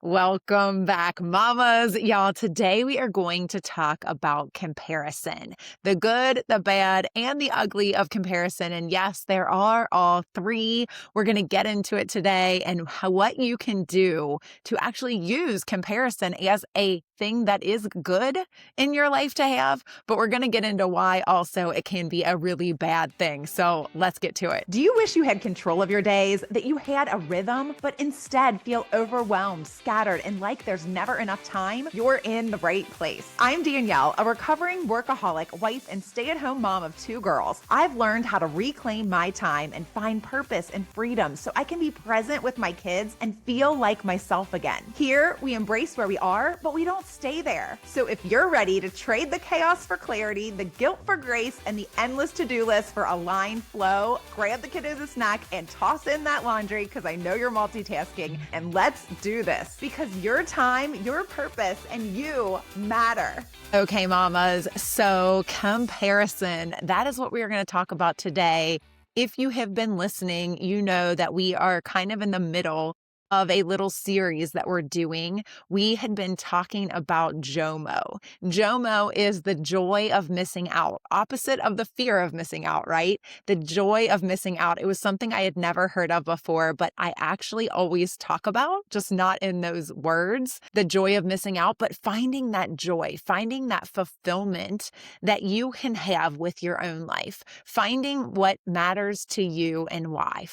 Welcome back, mamas. Y'all, today we are going to talk about comparison, the good, the bad, and the ugly of comparison. And yes, there are all three. We're going to get into it today and what you can do to actually use comparison as a thing that is good in your life to have. But we're going to get into why also it can be a really bad thing. So let's get to it. Do you wish you had control of your days, that you had a rhythm, but instead feel overwhelmed, scattered, and like there's never enough time? You're in the right place. I'm Danielle, a recovering workaholic, wife, and stay-at-home mom of two girls. I've learned how to reclaim my time and find purpose and freedom so I can be present with my kids and feel like myself again. Here, we embrace where we are, but we don't stay there. So if you're ready to trade the chaos for clarity, the guilt for grace, and the endless to-do list for aligned flow, grab the kiddos a snack and toss in that laundry because I know you're multitasking, and let's do this because your time, your purpose, and you matter. Okay, mamas. So comparison, that is what we are going to talk about today. If you have been listening, you know that we are kind of in the middle of a little series that we're doing. We had been talking about JOMO. JOMO is the joy of missing out, opposite of the fear of missing out, right? The joy of missing out. It was something I had never heard of before, but I actually always talk about, just not in those words, the joy of missing out, but finding that joy, finding that fulfillment that you can have with your own life, finding what matters to you and why.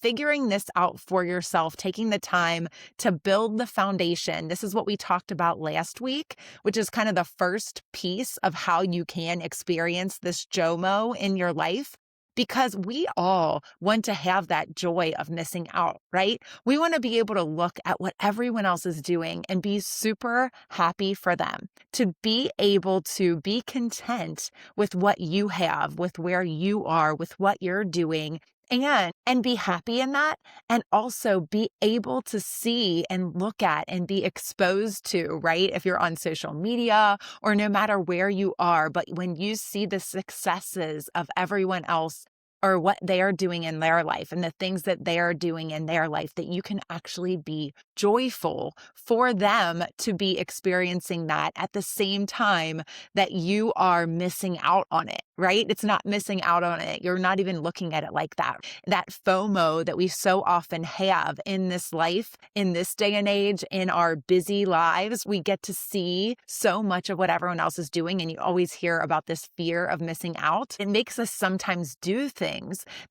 Figuring this out for yourself, taking the time to build the foundation. This is what we talked about last week, which is kind of the first piece of how you can experience this JOMO in your life. Because we all want to have that joy of missing out, right? We want to be able to look at what everyone else is doing and be super happy for them, to be able to be content with what you have, with where you are, with what you're doing, and be happy in that, and also be able to see and look at and be exposed to, right? If you're on social media or no matter where you are, but when you see the successes of everyone else or what they are doing in their life and the things that they are doing in their life, that you can actually be joyful for them to be experiencing that at the same time that you are missing out on it, right? It's not missing out on it. You're not even looking at it like that. That FOMO that we so often have in this life, in this day and age, in our busy lives, we get to see so much of what everyone else is doing. And you always hear about this fear of missing out. It makes us sometimes do things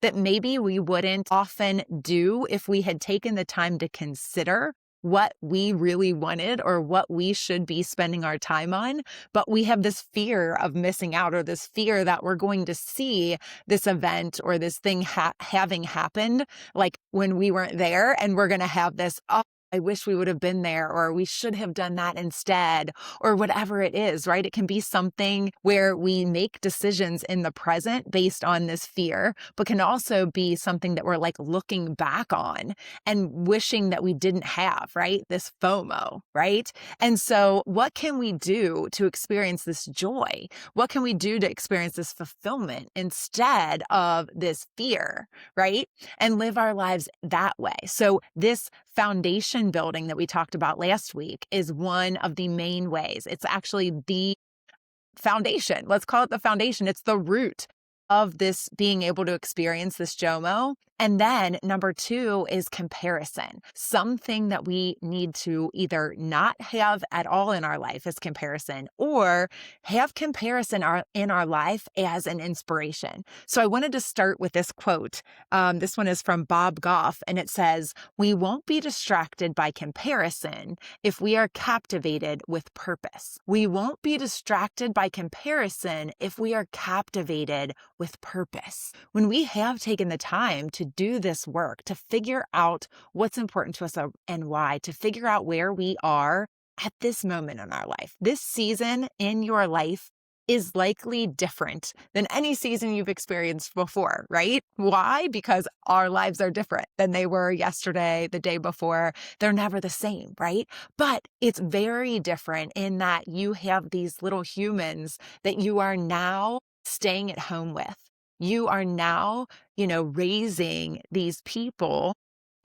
that maybe we wouldn't often do if we had taken the time to consider what we really wanted or what we should be spending our time on. But we have this fear of missing out, or this fear that we're going to see this event or this thing having happened, like when we weren't there, and we're going to have this, oh, I wish we would have been there, or we should have done that instead, or whatever it is, right? It can be something where we make decisions in the present based on this fear, but can also be something that we're like looking back on and wishing that we didn't have, right? This FOMO, right? And so what can we do to experience this joy? What can we do to experience this fulfillment instead of this fear, right? And live our lives that way. So this foundation building that we talked about last week is one of the main ways. It's actually the foundation. Let's call it the foundation. It's the root of this being able to experience this JOMO. And then number two is comparison. Something that we need to either not have at all in our life is comparison, or have comparison in our life as an inspiration. So I wanted to start with this quote. This one is from Bob Goff, and it says, "We won't be distracted by comparison if we are captivated with purpose. We won't be distracted by comparison if we are captivated with purpose." When we have taken the time to do this work, to figure out what's important to us and why, to figure out where we are at this moment in our life, this season in your life is likely different than any season you've experienced before, right? Why? Because our lives are different than they were yesterday, the day before. They're never the same, right? But it's very different in that you have these little humans that you are now staying at home with. You are now, raising these people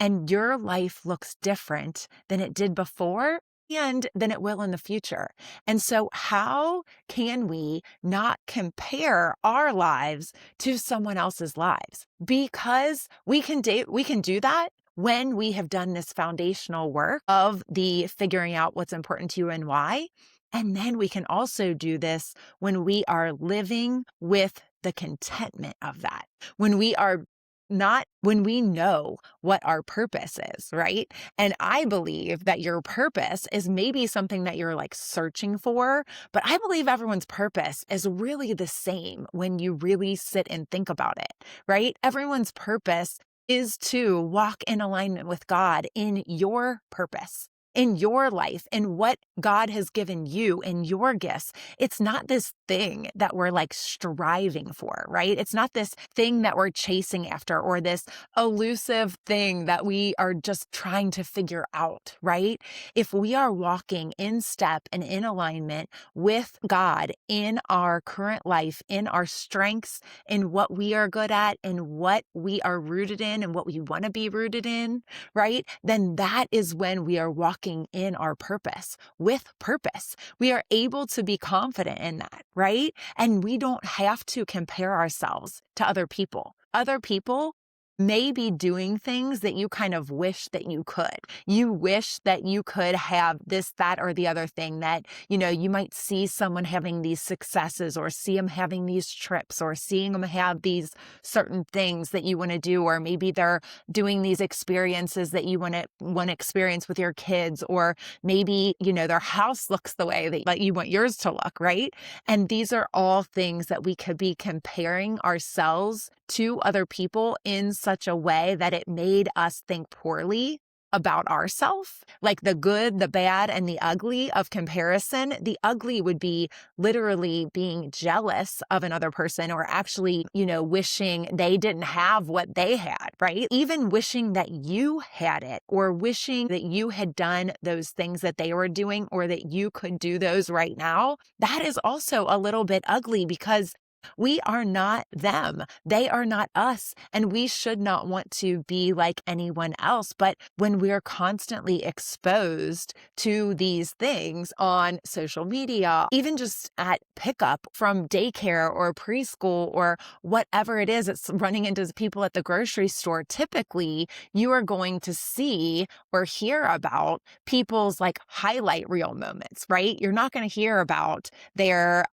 and your life looks different than it did before and than it will in the future. And so, how can we not compare our lives to someone else's lives? Because we can do that when we have done this foundational work of the figuring out what's important to you and why. And then we can also do this when we are living with the contentment of that, when we are not, when we know what our purpose is, right? And I believe that your purpose is maybe something that you're like searching for, but I believe everyone's purpose is really the same when you really sit and think about it, right? Everyone's purpose is to walk in alignment with God in your purpose, in your life, in what God has given you, in your gifts. It's not this thing that we're like striving for, right? It's not this thing that we're chasing after or this elusive thing that we are just trying to figure out, right? If we are walking in step and in alignment with God in our current life, in our strengths, in what we are good at, and what we are rooted in, and what we want to be rooted in, right? Then that is when we are walking in our purpose with purpose. We are able to be confident in that, right? And we don't have to compare ourselves to other people. Other people may be doing things that you kind of wish that you could. You wish that you could have this, that, or the other thing that, you might see someone having these successes or see them having these trips or seeing them have these certain things that you want to do, or maybe they're doing these experiences that you want to experience with your kids, or maybe, their house looks the way that you want yours to look, right? And these are all things that we could be comparing ourselves to other people in such a way that it made us think poorly about ourselves, like the good, the bad, and the ugly of comparison. The ugly would be literally being jealous of another person, or actually, wishing they didn't have what they had, right? Even wishing that you had it, or wishing that you had done those things that they were doing, or that you could do those right now. That is also a little bit ugly, because we are not them. They are not us. And we should not want to be like anyone else. But when we're constantly exposed to these things on social media, even just at pickup from daycare or preschool or whatever it is, it's running into people at the grocery store, typically you are going to see or hear about people's like highlight reel moments, right? You're not going to hear about their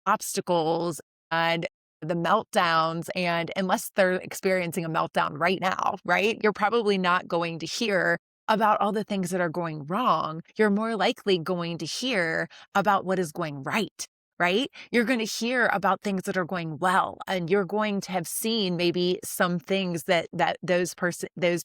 obstacles and the meltdowns, and unless they're experiencing a meltdown right now, right? You're probably not going to hear about all the things that are going wrong. You're more likely going to hear about what is going right? You're going to hear about things that are going well, and you're going to have seen maybe some things that those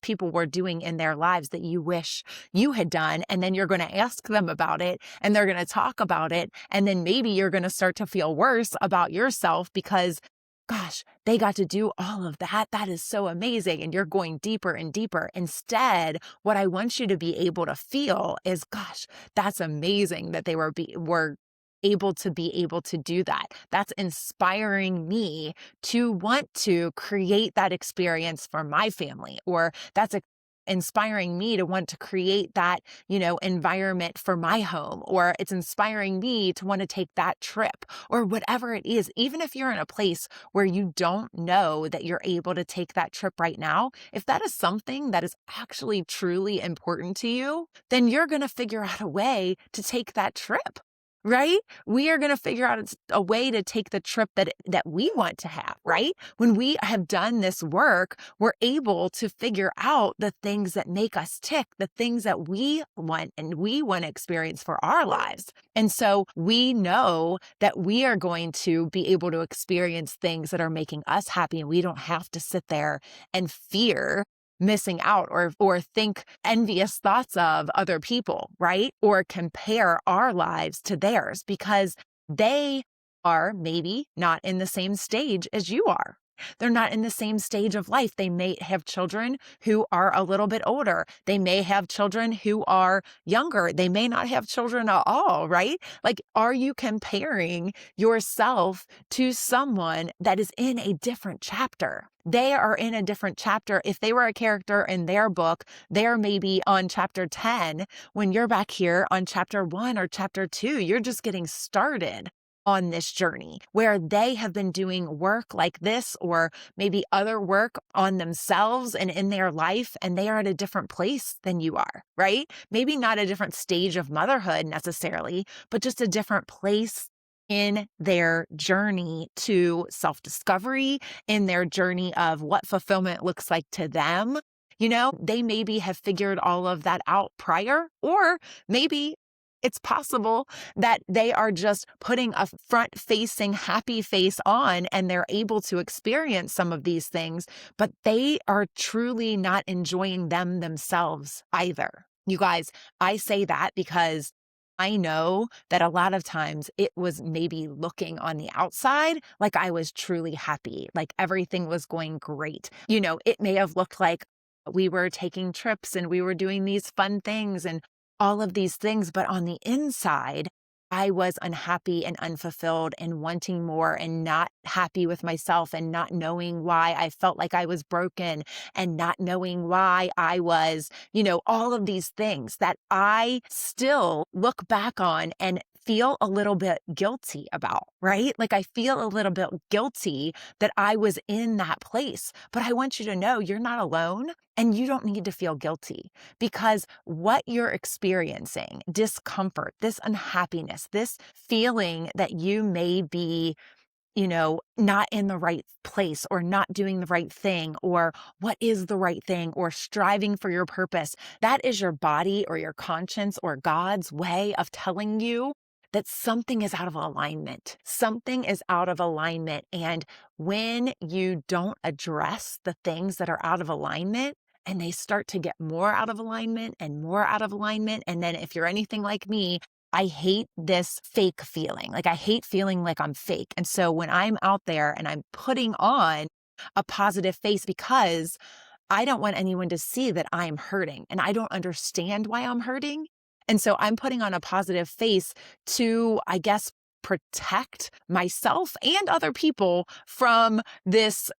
people were doing in their lives that you wish you had done, and then you're going to ask them about it, and they're going to talk about it, and then maybe you're going to start to feel worse about yourself because, gosh, they got to do all of that. That is so amazing. And you're going deeper and deeper. Instead, what I want you to be able to feel is, gosh, that's amazing that they were able to do that. That's inspiring me to want to create that experience for my family, or that's inspiring me to want to create that, environment for my home, or it's inspiring me to want to take that trip, or whatever it is. Even if you're in a place where you don't know that you're able to take that trip right now, if that is something that is actually truly important to you, then you're going to figure out a way to take that trip. Right? We are going to figure out a way to take the trip that we want to have, right? When we have done this work, we're able to figure out the things that make us tick, the things that we want and we want to experience for our lives. And so we know that we are going to be able to experience things that are making us happy, and we don't have to sit there and fear missing out or think envious thoughts of other people, right? Or compare our lives to theirs because they are maybe not in the same stage as you are. They're not in the same stage of life. They may have children who are a little bit older. They may have children who are younger. They may not have children at all, right? Like, are you comparing yourself to someone that is in a different chapter? They are in a different chapter. If they were a character in their book, they're maybe on chapter 10 when you're back here on chapter 1 or chapter 2. You're just getting started on this journey where they have been doing work like this or maybe other work on themselves and in their life, and they are at a different place than you are, right? Maybe not a different stage of motherhood necessarily, but just a different place in their journey to self-discovery, in their journey of what fulfillment looks like to them. They maybe have figured all of that out prior, or maybe it's possible that they are just putting a front facing happy face on and they're able to experience some of these things, but they are truly not enjoying them themselves either. You guys, I say that because I know that a lot of times it was maybe looking on the outside like I was truly happy, like everything was going great. It may have looked like we were taking trips and we were doing these fun things and all of these things, but on the inside, I was unhappy and unfulfilled and wanting more and not happy with myself and not knowing why I felt like I was broken and not knowing why I was, all of these things that I still look back on and feel a little bit guilty about, right? Like I feel a little bit guilty that I was in that place. But I want you to know you're not alone and you don't need to feel guilty because what you're experiencing, discomfort, this unhappiness, this feeling that you may be not in the right place or not doing the right thing or what is the right thing or striving for your purpose. That is your body or your conscience or God's way of telling you that something is out of alignment. Something is out of alignment. And when you don't address the things that are out of alignment, and they start to get more out of alignment and more out of alignment. And then if you're anything like me, I hate this fake feeling. Like I hate feeling like I'm fake. And so when I'm out there and I'm putting on a positive face because I don't want anyone to see that I'm hurting and I don't understand why I'm hurting. And so I'm putting on a positive face to, I guess, protect myself and other people from this,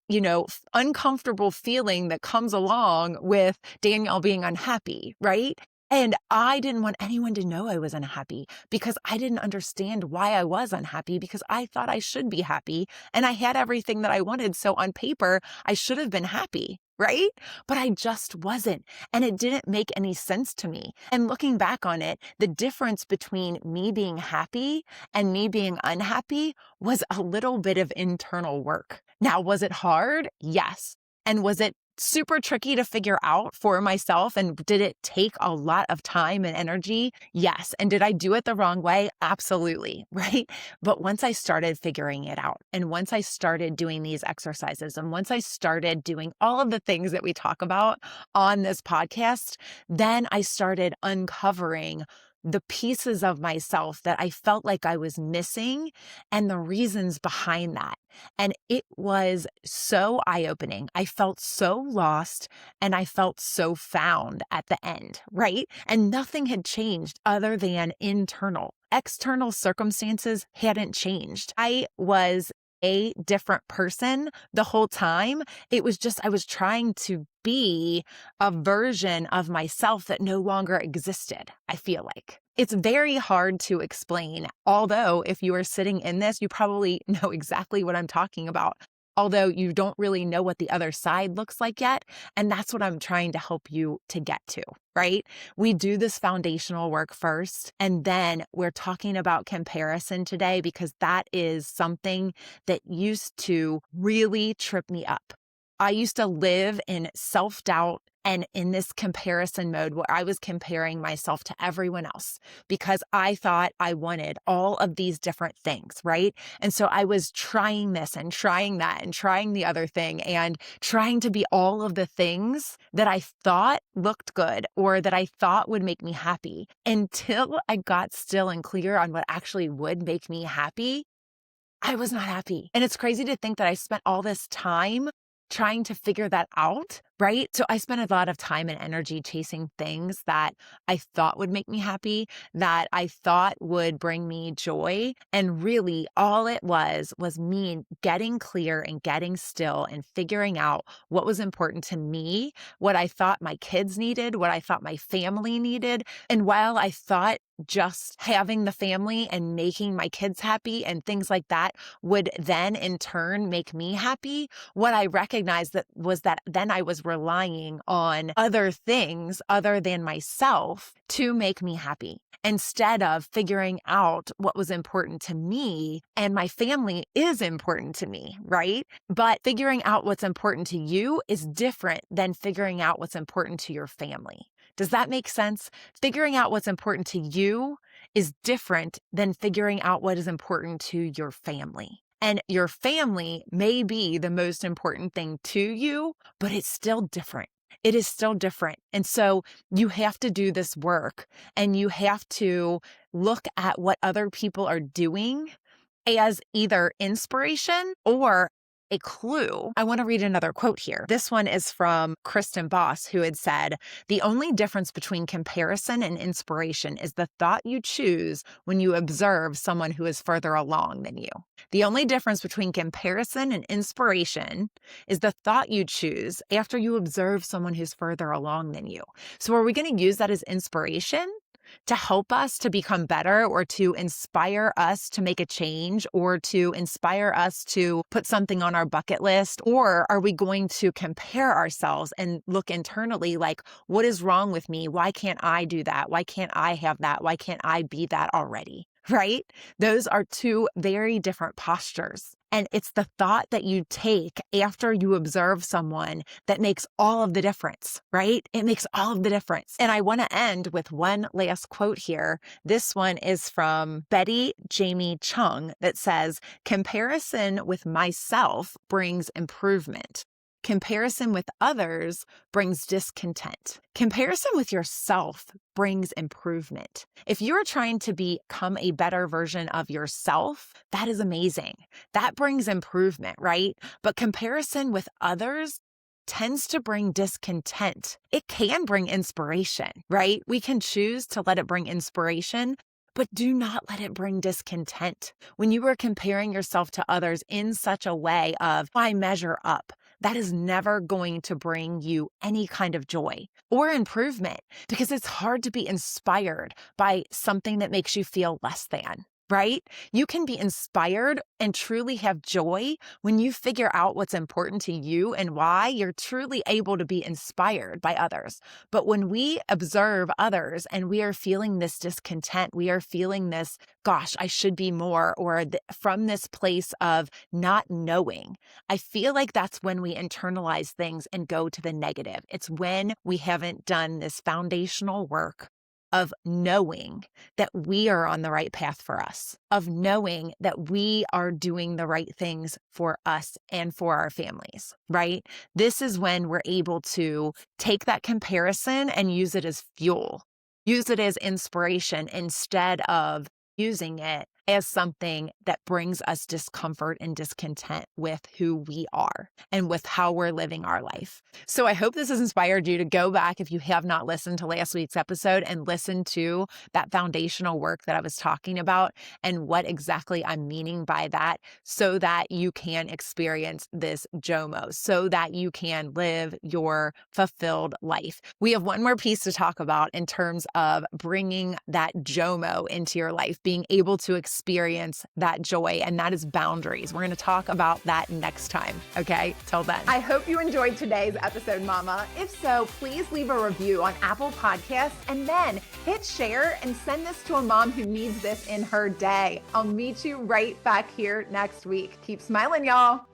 uncomfortable feeling that comes along with Danielle being unhappy, right? And I didn't want anyone to know I was unhappy because I didn't understand why I was unhappy because I thought I should be happy and I had everything that I wanted. So on paper, I should have been happy, right? But I just wasn't. And it didn't make any sense to me. And looking back on it, the difference between me being happy and me being unhappy was a little bit of internal work. Now, was it hard? Yes. And was it super tricky to figure out for myself? And did it take a lot of time and energy? Yes. And did I do it the wrong way? Absolutely. Right. But once I started figuring it out, and once I started doing these exercises, and once I started doing all of the things that we talk about on this podcast, then I started uncovering the pieces of myself that I felt like I was missing and the reasons behind that. And it was so eye-opening. I felt so lost and I felt so found at the end, right? And nothing had changed other than internal. External circumstances hadn't changed. I was a different person the whole time. It was just, I was trying to be a version of myself that no longer existed, I feel like. It's very hard to explain. Although if you are sitting in this, you probably know exactly what I'm talking about. Although you don't really know what the other side looks like yet. And that's what I'm trying to help you to get to, right? We do this foundational work first, and then we're talking about comparison today because that is something that used to really trip me up. I used to live in self-doubt and in this comparison mode where I was comparing myself to everyone else because I thought I wanted all of these different things, right? And so I was trying this and trying that and trying the other thing and trying to be all of the things that I thought looked good or that I thought would make me happy until I got still and clear on what actually would make me happy. I was not happy. And it's crazy to think that I spent all this time trying to figure that out, right? So I spent a lot of time and energy chasing things that I thought would make me happy, that I thought would bring me joy. And really all it was me getting clear and getting still and figuring out what was important to me, what I thought my kids needed, what I thought my family needed. And while I thought just having the family and making my kids happy and things like that would then in turn make me happy, what I recognized that was that then I was relying on other things other than myself to make me happy, instead of figuring out what was important to me. And my family is important to me, right? But figuring out what's important to you is different than figuring out what's important to your family. Does that make sense? Figuring out what's important to you is different than figuring out what is important to your family. And your family may be the most important thing to you, but it's still different. It is still different. And so you have to do this work, and you have to look at what other people are doing as either inspiration or a clue. I want to read another quote here. This one is from Kristen Boss, who had said, "The only difference between comparison and inspiration is the thought you choose when you observe someone who is further along than you." The only difference between comparison and inspiration is the thought you choose after you observe someone who's further along than you. So are we going to use that as inspiration to help us to become better, or to inspire us to make a change, or to inspire us to put something on our bucket list? Or are we going to compare ourselves and look internally like, what is wrong with me? Why can't I do that? Why can't I have that? Why can't I be that already? Right? Those are two very different postures. And it's the thought that you take after you observe someone that makes all of the difference, right? It makes all of the difference. And I want to end with one last quote here. This one is from Betty Jamie Chung that says, "Comparison with myself brings improvement. Comparison with others brings discontent. Comparison with yourself brings improvement." If you're trying to become a better version of yourself, that is amazing. That brings improvement, right? But comparison with others tends to bring discontent. It can bring inspiration, right? We can choose to let it bring inspiration, but do not let it bring discontent. When you are comparing yourself to others in such a way of, I measure up, that is never going to bring you any kind of joy or improvement, because it's hard to be inspired by something that makes you feel less than. Right? You can be inspired and truly have joy when you figure out what's important to you and why. You're truly able to be inspired by others. But when we observe others and we are feeling this discontent, we are feeling this, gosh, I should be more, or from this place of not knowing, I feel like that's when we internalize things and go to the negative. It's when we haven't done this foundational work of knowing that we are on the right path for us, of knowing that we are doing the right things for us and for our families, right? This is when we're able to take that comparison and use it as fuel, use it as inspiration, instead of using it as something that brings us discomfort and discontent with who we are and with how we're living our life. So I hope this has inspired you to go back, if you have not listened to last week's episode, and listen to that foundational work that I was talking about and what exactly I'm meaning by that, so that you can experience this JOMO, so that you can live your fulfilled life. We have one more piece to talk about in terms of bringing that JOMO into your life, being able to experience that joy, and that is boundaries. We're going to talk about that next time. Okay, till then. I hope you enjoyed today's episode, Mama. If so, please leave a review on Apple Podcasts, and then hit share and send this to a mom who needs this in her day. I'll meet you right back here next week. Keep smiling, y'all.